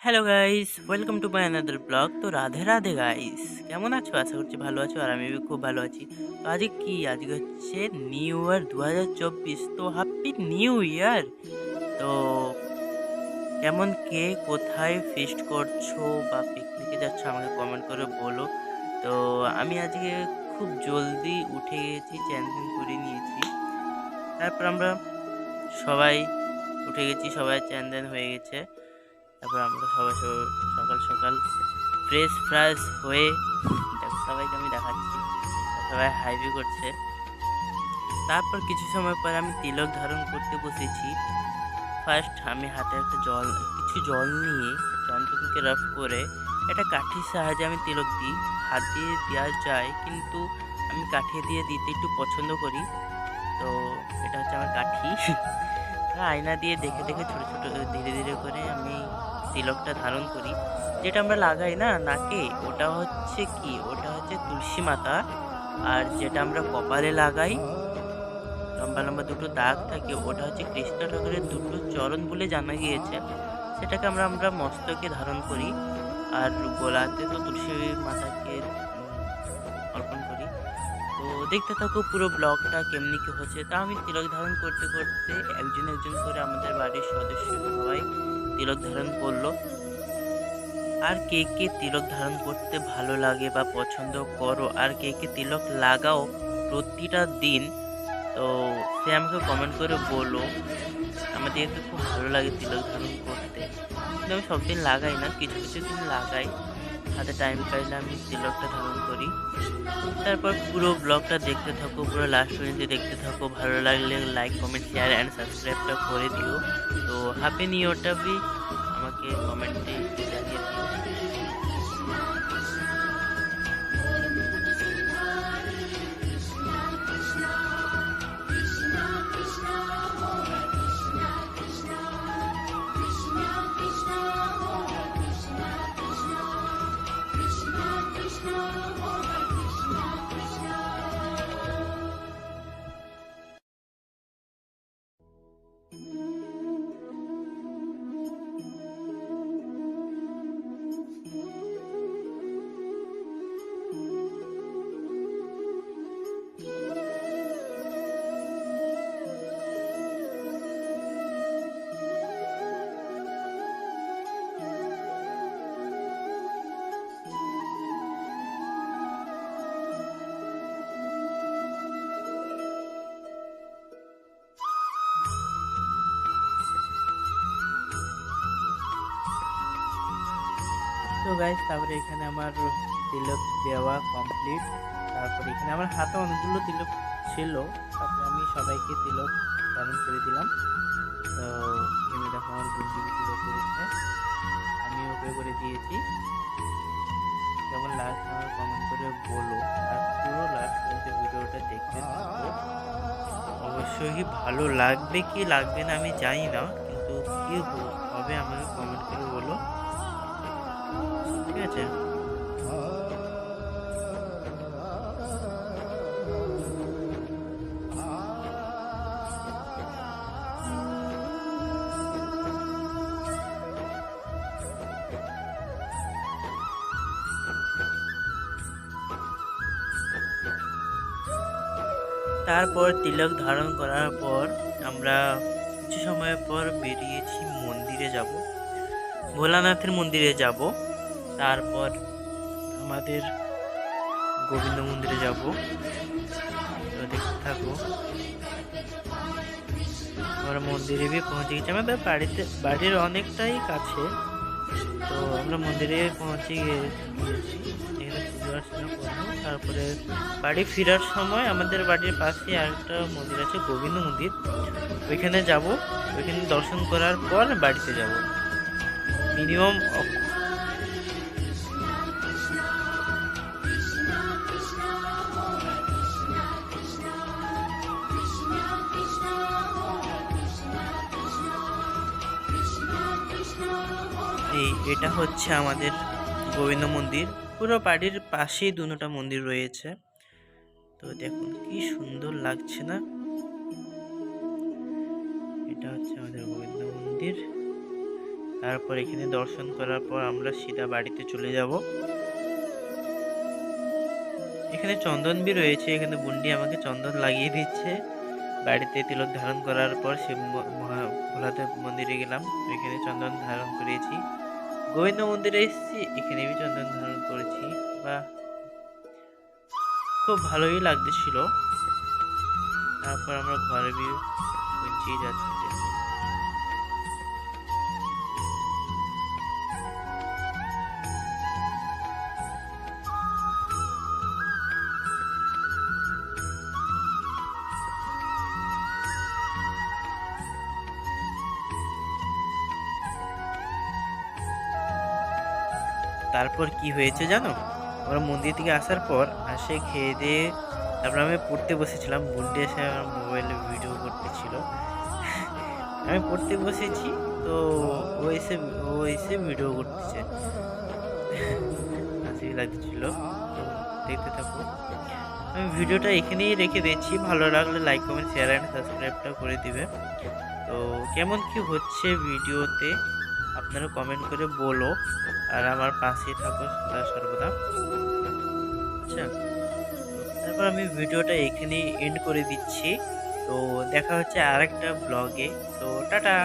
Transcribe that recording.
Hello guys, welcome to my another blog. তো Radhe Radhe guys, কেমন আছো? আশা করছি ভালো আছো আর আমি খুব ভালো আছি। তো আজকে হচ্ছে নিউ ইয়ার 2024। তো হ্যাপি নিউ ইয়ার। তো কেমন কে কোথায় ফিস্ট করছো বা পিকনিকে যাচ্ছ আমাকে কমেন্ট করে বলো। তো আমি আজকে খুব জলদি উঠে গেছি, চ্যান ত্যান করে নিয়েছি। তারপর আমরা সবাই উঠে গেছি, সবাই চ্যান ত্যান হয়ে গেছে। তারপর আমরা সবাই সকাল সকাল ফ্রেশ হয়ে দেখো সবাইকে আমি দেখাচ্ছি। সবাই হাইবে করছে। তারপর কিছু সময় পরে আমি তিলক ধারণ করতে বসেছি। ফার্স্ট আমি হাতে কিছু জল নিয়ে চন্দ্রকে রাফ করে একটা কাঠির সাহায্যে আমি তিলক দিই। হাত দিয়ে দেওয়া যায়, কিন্তু আমি কাঠি দিয়ে দিতে একটু পছন্দ করি। তো এটা হচ্ছে আমার কাঠি। আয়না দিয়ে দেখে দেখে ছোট ছোট ধীরে ধীরে করে আমি তিলকটা ধারণ করি। যেটা আমরা লাগাই না নাকে, ওটা হচ্ছে তুলসী মাতা। আর যেটা আমরা কপালে লাগাই, লম্বা লম্বা দুটো দাগ থাকে, ওটা হচ্ছে কৃষ্ণ ঠাকুরের দুটো চরণ বলে জানা গিয়েছে। সেটাকে আমরা মস্তকে ধারণ করি। আর গোলাতে তো তুলসী মাতাকে অর্পণ করি। তো দেখতে থাকো পুরো ব্লগটা কেমনি কি হচ্ছে। তা আমি তিলক ধারণ করতে করতে একজন একজন করে আমাদের বাড়ির সদস্য সবাই তিলক ধারণ করলো। আর কে কে তিলক ধারণ করতে ভালো লাগে বা পছন্দ করো, আর কে কে তিলক লাগাও প্রতিটা দিন, তো সে আমাকে কমেন্ট করে বলো। আমাদেরকে খুব ভালো লাগে তিলক ধারণ করতে, কিন্তু আমি সব দিন লাগাই না, কিছু কিছু দিন লাগাই। হাতে টাইম পাইলে আমি তিলকটা ধারণ করি। তারপর পুরো ব্লগটা দেখতে থাকো, পুরো লাস্ট পর্যন্ত দেখতে থাকো। ভালো লাগলে লাইক কমেন্ট শেয়ার অ্যান্ড সাবস্ক্রাইবটা করে দিও। তো হ্যাপি নিউ ইয়ারটা বি আমাকে কমেন্টে জানিয়ে দিও। তো গাইস, তারপরে এখানে আমার তিলক দেওয়া কমপ্লিট। তারপরে এখানে আমার হাতে অনেকগুলো তিলক ছিল। তারপরে আমি সবাইকে তিলক ধারণ করে দিলাম। তো এখানে দেখো আমার বন্ধুকে তিলক করেছে, আমি ওকে করে দিয়েছি। কেমন লাগছে আমার কমেন্ট করে বলো। আর পুরো লাস্ট পর্যন্ত ভিডিওটা দেখতে থাকো। অবশ্যই ভালো লাগবে কি লাগবে না আমি জানি না, কিন্তু কি হবে আমাকে কমেন্ট করে বলো, ঠিক আছে? তারপর তিলক ধারণ করার পর আমরা কিছু সময় পর বেরিয়েছি মন্দিরে যাব, ভোলানাথের মন্দিরে যাব। তারপর আমাদের গোবিন্দ মন্দিরে যাব। তো দেখতে থাকো। আমরা মন্দিরে গিয়ে পৌঁছে গেছি, আমাদের বাড়ির অনেকটাই কাছে। তো আমরা মন্দিরে পৌঁছে গিয়েছি, এখানে পুজো অর্চনা করবো। তারপরে বাড়ি ফেরার সময় আমাদের বাড়ির পাশে আরেকটা মন্দির আছে, গোবিন্দ মন্দির, ওইখানে যাব। ওইখানে দর্শন করার পর বাড়িতে যাব। মিনিমাম এটা হচ্ছে আমাদের গোবিন্দ মন্দির। পুরো বাড়ির পাশেই দুটো মন্দির রয়েছে। তো দেখুন কি সুন্দর লাগছে না? এটা হচ্ছে আমাদের গোবিন্দ মন্দির। তারপর এখানে দর্শন করার পর আমরা সিধা বাড়িতে চলে যাব। এখানে চন্দন বি রয়েছে, এখানে বুন্ডি আমাকে চন্দন লাগিয়ে দিচ্ছে। বাড়িতে তিলক ধারণ করার পর শিব ভোলাদেব মন্দিরে গেলাম, এখানে চন্দন ধারণ করেছি। গোবিন্দ মন্দিরে এসেছি, এখানে আমি চন্দন ধারণ করেছি। বা খুব ভালোই লাগতেছিল। তারপর আমরা ঘরে পৌঁছে যাচ্ছি। তারপর কি হয়েছে জানো, আমরা মন্দির থেকে আসার পর খেয়ে দিয়ে তারপর আমি পড়তে বসেছিলাম। বুন্ডি এসে আমার মোবাইলে ভিডিও করতেছিল। আমি পড়তে বসেছি, তো ও এসে ভিডিও করতেছে। হাসি লাগছিল, তো দেখতে থাকো। আমি ভিডিওটা এখানেই রেখে দিচ্ছি, ভালো লাগলে লাইক কমেন্ট শেয়ার অ্যান্ড সাবস্ক্রাইবটা করে দিবে। তো কেমন কি হচ্ছে ভিডিওতে আপনারা কমেন্ট করে বলো, আর আমার পাশে থাকো সদা সর্বদা। আচ্ছা, তারপর আমি ভিডিওটা এখানেই এন্ড করে দিচ্ছি। তো দেখা হচ্ছে আরেকটা ব্লগে। তো টাটা।